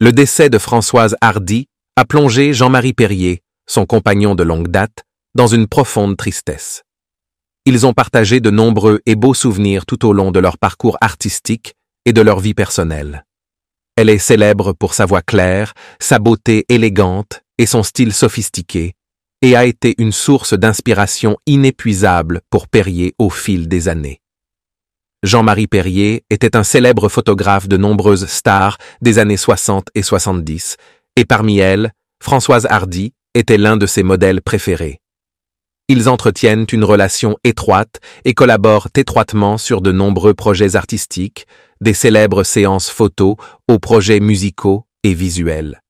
Le décès de Françoise Hardy a plongé Jean-Marie Perrier, son compagnon de longue date, dans une profonde tristesse. Ils ont partagé de nombreux et beaux souvenirs tout au long de leur parcours artistique et de leur vie personnelle. Elle est célèbre pour sa voix claire, sa beauté élégante et son style sophistiqué, et a été une source d'inspiration inépuisable pour Perrier au fil des années. Jean-Marie Perrier était un célèbre photographe de nombreuses stars des années 60 et 70, et parmi elles, Françoise Hardy était l'un de ses modèles préférés. Ils entretiennent une relation étroite et collaborent étroitement sur de nombreux projets artistiques, des célèbres séances photos aux projets musicaux et visuels.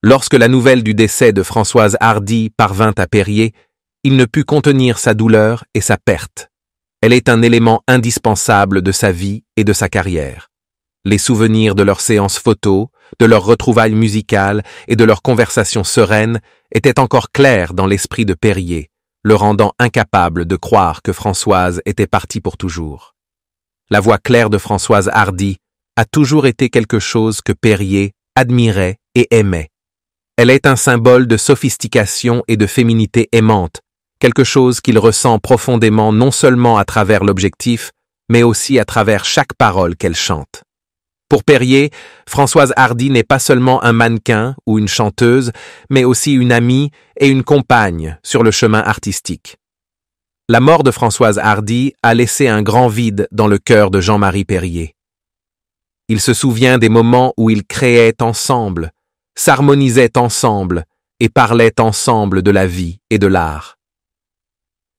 Lorsque la nouvelle du décès de Françoise Hardy parvint à Perrier, il ne put contenir sa douleur et sa perte. Elle est un élément indispensable de sa vie et de sa carrière. Les souvenirs de leurs séances photos, de leurs retrouvailles musicales et de leurs conversations sereines étaient encore clairs dans l'esprit de Perrier, le rendant incapable de croire que Françoise était partie pour toujours. La voix claire de Françoise Hardy a toujours été quelque chose que Perrier admirait et aimait. Elle est un symbole de sophistication et de féminité aimante, quelque chose qu'il ressent profondément non seulement à travers l'objectif, mais aussi à travers chaque parole qu'elle chante. Pour Perrier, Françoise Hardy n'est pas seulement un mannequin ou une chanteuse, mais aussi une amie et une compagne sur le chemin artistique. La mort de Françoise Hardy a laissé un grand vide dans le cœur de Jean-Marie Perrier. Il se souvient des moments où ils créaient ensemble, s'harmonisaient ensemble et parlaient ensemble de la vie et de l'art.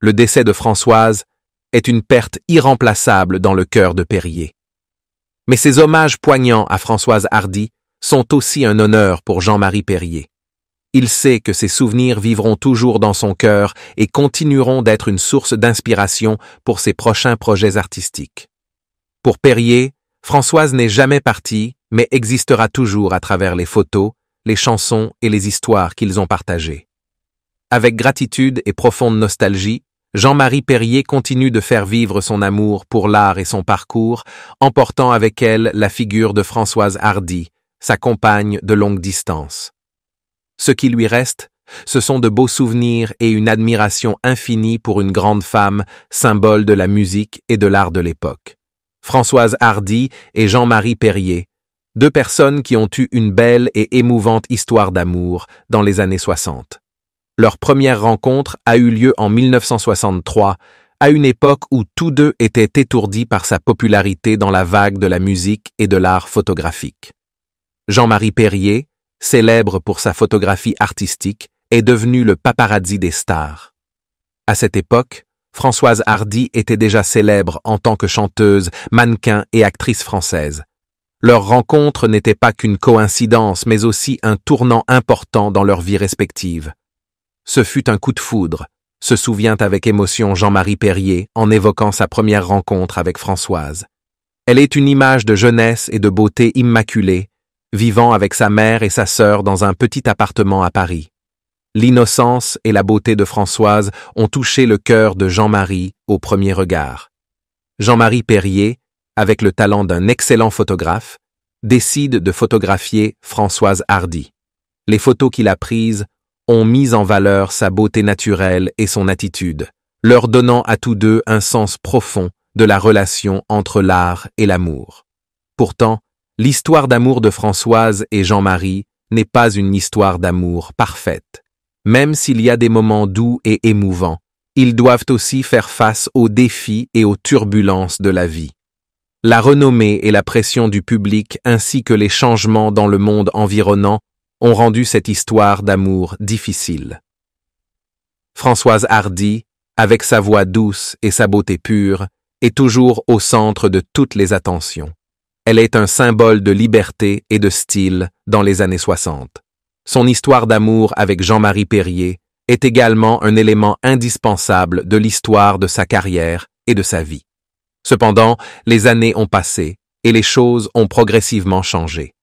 Le décès de Françoise est une perte irremplaçable dans le cœur de Perrier. Mais ces hommages poignants à Françoise Hardy sont aussi un honneur pour Jean-Marie Perrier. Il sait que ses souvenirs vivront toujours dans son cœur et continueront d'être une source d'inspiration pour ses prochains projets artistiques. Pour Perrier, Françoise n'est jamais partie, mais existera toujours à travers les photos, les chansons et les histoires qu'ils ont partagées. Avec gratitude et profonde nostalgie, Jean-Marie Perrier continue de faire vivre son amour pour l'art et son parcours, emportant avec elle la figure de Françoise Hardy, sa compagne de longue distance. Ce qui lui reste, ce sont de beaux souvenirs et une admiration infinie pour une grande femme, symbole de la musique et de l'art de l'époque. Françoise Hardy et Jean-Marie Perrier, deux personnes qui ont eu une belle et émouvante histoire d'amour dans les années 60. Leur première rencontre a eu lieu en 1963, à une époque où tous deux étaient étourdis par sa popularité dans la vague de la musique et de l'art photographique. Jean-Marie Perrier, célèbre pour sa photographie artistique, est devenu le paparazzi des stars. À cette époque, Françoise Hardy était déjà célèbre en tant que chanteuse, mannequin et actrice française. Leur rencontre n'était pas qu'une coïncidence, mais aussi un tournant important dans leur vie respective. Ce fut un coup de foudre, se souvient avec émotion Jean-Marie Perrier en évoquant sa première rencontre avec Françoise. Elle est une image de jeunesse et de beauté immaculée, vivant avec sa mère et sa sœur dans un petit appartement à Paris. L'innocence et la beauté de Françoise ont touché le cœur de Jean-Marie au premier regard. Jean-Marie Perrier, avec le talent d'un excellent photographe, décide de photographier Françoise Hardy. Les photos qu'il a prises ont mis en valeur sa beauté naturelle et son attitude, leur donnant à tous deux un sens profond de la relation entre l'art et l'amour. Pourtant, l'histoire d'amour de Françoise et Jean-Marie n'est pas une histoire d'amour parfaite. Même s'il y a des moments doux et émouvants, ils doivent aussi faire face aux défis et aux turbulences de la vie. La renommée et la pression du public ainsi que les changements dans le monde environnant ont rendu cette histoire d'amour difficile. Françoise Hardy, avec sa voix douce et sa beauté pure, est toujours au centre de toutes les attentions. Elle est un symbole de liberté et de style dans les années 60. Son histoire d'amour avec Jean-Marie Perrier est également un élément indispensable de l'histoire de sa carrière et de sa vie. Cependant, les années ont passé et les choses ont progressivement changé.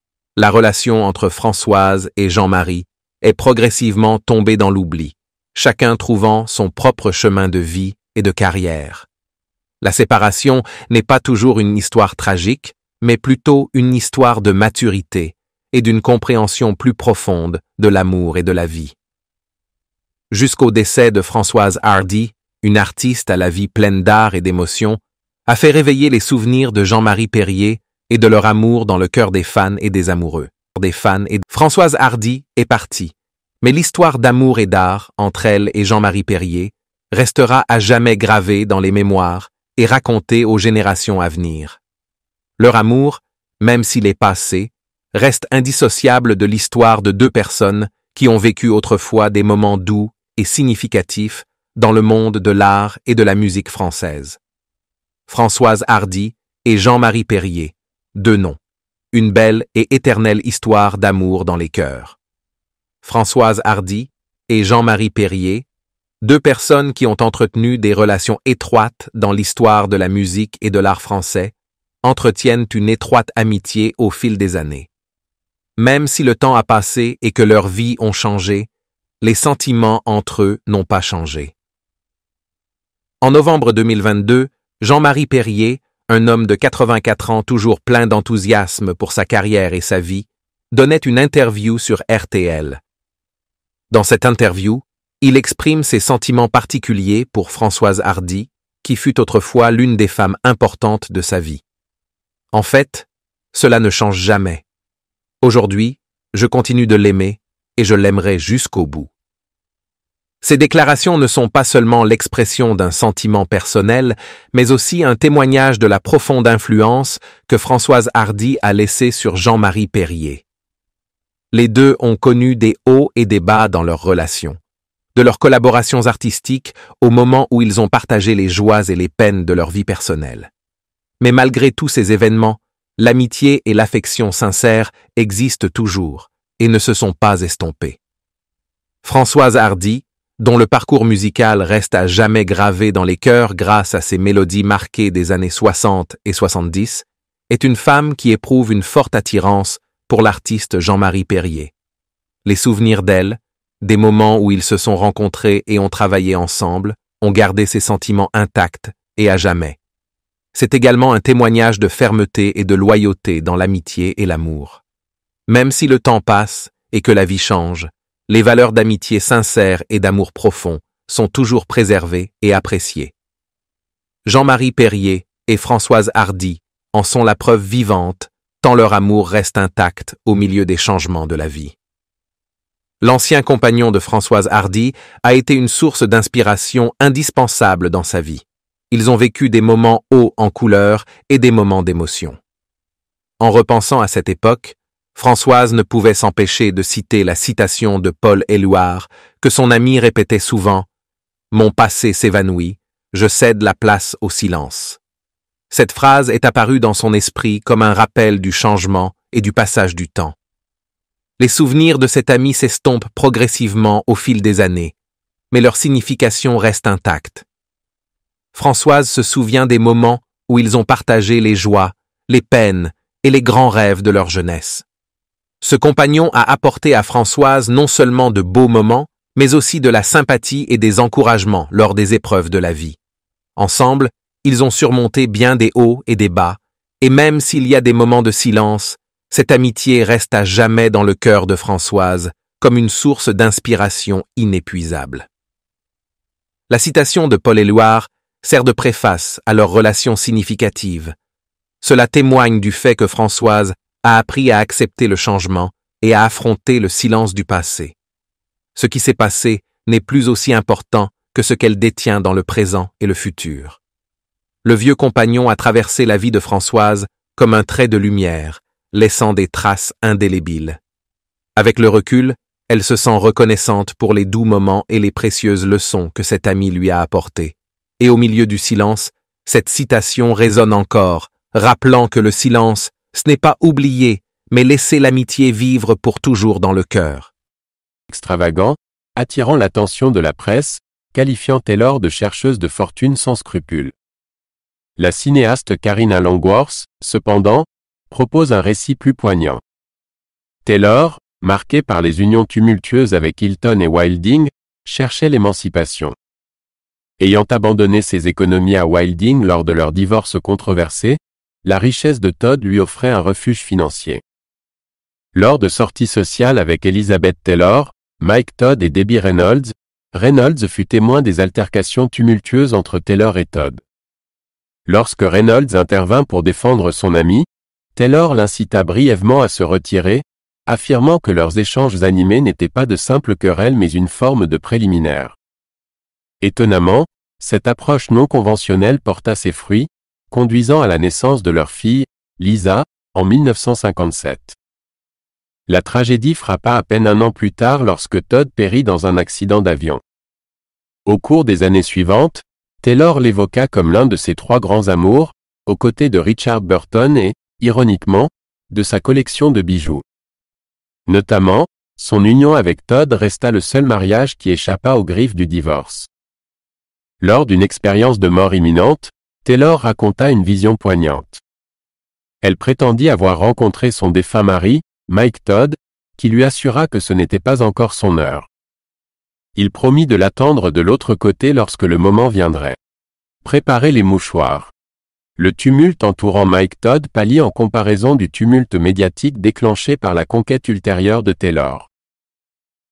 La relation entre Françoise et Jean-Marie est progressivement tombée dans l'oubli, chacun trouvant son propre chemin de vie et de carrière. La séparation n'est pas toujours une histoire tragique, mais plutôt une histoire de maturité et d'une compréhension plus profonde de l'amour et de la vie. Jusqu'au décès de Françoise Hardy, une artiste à la vie pleine d'art et d'émotions, a fait réveiller les souvenirs de Jean-Marie Perrier et de leur amour dans le cœur des fans et des amoureux. Françoise Hardy est partie, mais l'histoire d'amour et d'art entre elle et Jean-Marie Perrier restera à jamais gravée dans les mémoires et racontée aux générations à venir. Leur amour, même s'il est passé, reste indissociable de l'histoire de deux personnes qui ont vécu autrefois des moments doux et significatifs dans le monde de l'art et de la musique française. Françoise Hardy et Jean-Marie Perrier, deux noms. Une belle et éternelle histoire d'amour dans les cœurs. Françoise Hardy et Jean-Marie Perrier, deux personnes qui ont entretenu des relations étroites dans l'histoire de la musique et de l'art français, entretiennent une étroite amitié au fil des années. Même si le temps a passé et que leurs vies ont changé, les sentiments entre eux n'ont pas changé. En novembre 2022, Jean-Marie Perrier, un homme de 84 ans toujours plein d'enthousiasme pour sa carrière et sa vie, donnait une interview sur RTL. Dans cette interview, il exprime ses sentiments particuliers pour Françoise Hardy, qui fut autrefois l'une des femmes importantes de sa vie. En fait, cela ne change jamais. Aujourd'hui, je continue de l'aimer et je l'aimerai jusqu'au bout. Ces déclarations ne sont pas seulement l'expression d'un sentiment personnel, mais aussi un témoignage de la profonde influence que Françoise Hardy a laissée sur Jean-Marie Perrier. Les deux ont connu des hauts et des bas dans leur relation, de leurs collaborations artistiques au moment où ils ont partagé les joies et les peines de leur vie personnelle. Mais malgré tous ces événements, l'amitié et l'affection sincère existent toujours et ne se sont pas estompées. Françoise Hardy, dont le parcours musical reste à jamais gravé dans les cœurs grâce à ses mélodies marquées des années 60 et 70, est une femme qui éprouve une forte attirance pour l'artiste Jean-Marie Perrier. Les souvenirs d'elle, des moments où ils se sont rencontrés et ont travaillé ensemble, ont gardé ses sentiments intacts et à jamais. C'est également un témoignage de fermeté et de loyauté dans l'amitié et l'amour. Même si le temps passe et que la vie change, les valeurs d'amitié sincère et d'amour profond sont toujours préservées et appréciées. Jean-Marie Perrier et Françoise Hardy en sont la preuve vivante, tant leur amour reste intact au milieu des changements de la vie. L'ancien compagnon de Françoise Hardy a été une source d'inspiration indispensable dans sa vie. Ils ont vécu des moments hauts en couleur et des moments d'émotion. En repensant à cette époque, Françoise ne pouvait s'empêcher de citer la citation de Paul Éluard que son ami répétait souvent « Mon passé s'évanouit, je cède la place au silence ». Cette phrase est apparue dans son esprit comme un rappel du changement et du passage du temps. Les souvenirs de cet ami s'estompent progressivement au fil des années, mais leur signification reste intacte. Françoise se souvient des moments où ils ont partagé les joies, les peines et les grands rêves de leur jeunesse. Ce compagnon a apporté à Françoise non seulement de beaux moments, mais aussi de la sympathie et des encouragements lors des épreuves de la vie. Ensemble, ils ont surmonté bien des hauts et des bas, et même s'il y a des moments de silence, cette amitié reste à jamais dans le cœur de Françoise comme une source d'inspiration inépuisable. La citation de Paul Éluard sert de préface à leur relation significative. Cela témoigne du fait que Françoise a appris à accepter le changement et à affronter le silence du passé. Ce qui s'est passé n'est plus aussi important que ce qu'elle détient dans le présent et le futur. Le vieux compagnon a traversé la vie de Françoise comme un trait de lumière, laissant des traces indélébiles. Avec le recul, elle se sent reconnaissante pour les doux moments et les précieuses leçons que cet ami lui a apportées. Et au milieu du silence, cette citation résonne encore, rappelant que le silence, ce n'est pas oublier, mais laisser l'amitié vivre pour toujours dans le cœur. Extravagant, attirant l'attention de la presse, qualifiant Taylor de chercheuse de fortune sans scrupules. La cinéaste Karina Langworth, cependant, propose un récit plus poignant. Taylor, marquée par les unions tumultueuses avec Hilton et Wilding, cherchait l'émancipation. Ayant abandonné ses économies à Wilding lors de leur divorce controversé, la richesse de Todd lui offrait un refuge financier. Lors de sorties sociales avec Elizabeth Taylor, Mike Todd et Debbie Reynolds, Reynolds fut témoin des altercations tumultueuses entre Taylor et Todd. Lorsque Reynolds intervint pour défendre son ami, Taylor l'incita brièvement à se retirer, affirmant que leurs échanges animés n'étaient pas de simples querelles mais une forme de préliminaire. Étonnamment, cette approche non conventionnelle porta ses fruits, conduisant à la naissance de leur fille, Lisa, en 1957. La tragédie frappa à peine un an plus tard lorsque Todd périt dans un accident d'avion. Au cours des années suivantes, Taylor l'évoqua comme l'un de ses 3 grands amours, aux côtés de Richard Burton et, ironiquement, de sa collection de bijoux. Notamment, son union avec Todd resta le seul mariage qui échappa aux griffes du divorce. Lors d'une expérience de mort imminente, Taylor raconta une vision poignante. Elle prétendit avoir rencontré son défunt mari, Mike Todd, qui lui assura que ce n'était pas encore son heure. Il promit de l'attendre de l'autre côté lorsque le moment viendrait. Préparez les mouchoirs. Le tumulte entourant Mike Todd pâlit en comparaison du tumulte médiatique déclenché par la conquête ultérieure de Taylor.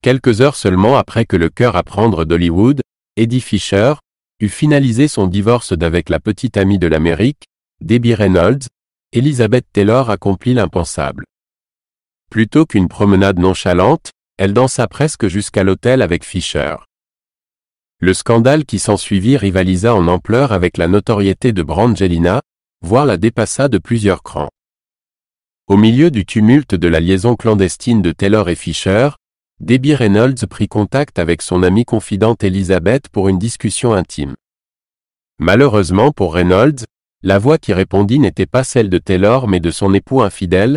Quelques heures seulement après que le cœur à prendre d'Hollywood, Eddie Fisher, eut finalisé son divorce d'avec la petite amie de l'Amérique, Debbie Reynolds, Elizabeth Taylor accomplit l'impensable. Plutôt qu'une promenade nonchalante, elle dansa presque jusqu'à l'hôtel avec Fisher. Le scandale qui s'ensuivit rivalisa en ampleur avec la notoriété de Brangelina, voire la dépassa de plusieurs crans. Au milieu du tumulte de la liaison clandestine de Taylor et Fisher, Debbie Reynolds prit contact avec son amie confidente Elizabeth pour une discussion intime. Malheureusement pour Reynolds, la voix qui répondit n'était pas celle de Taylor mais de son époux infidèle,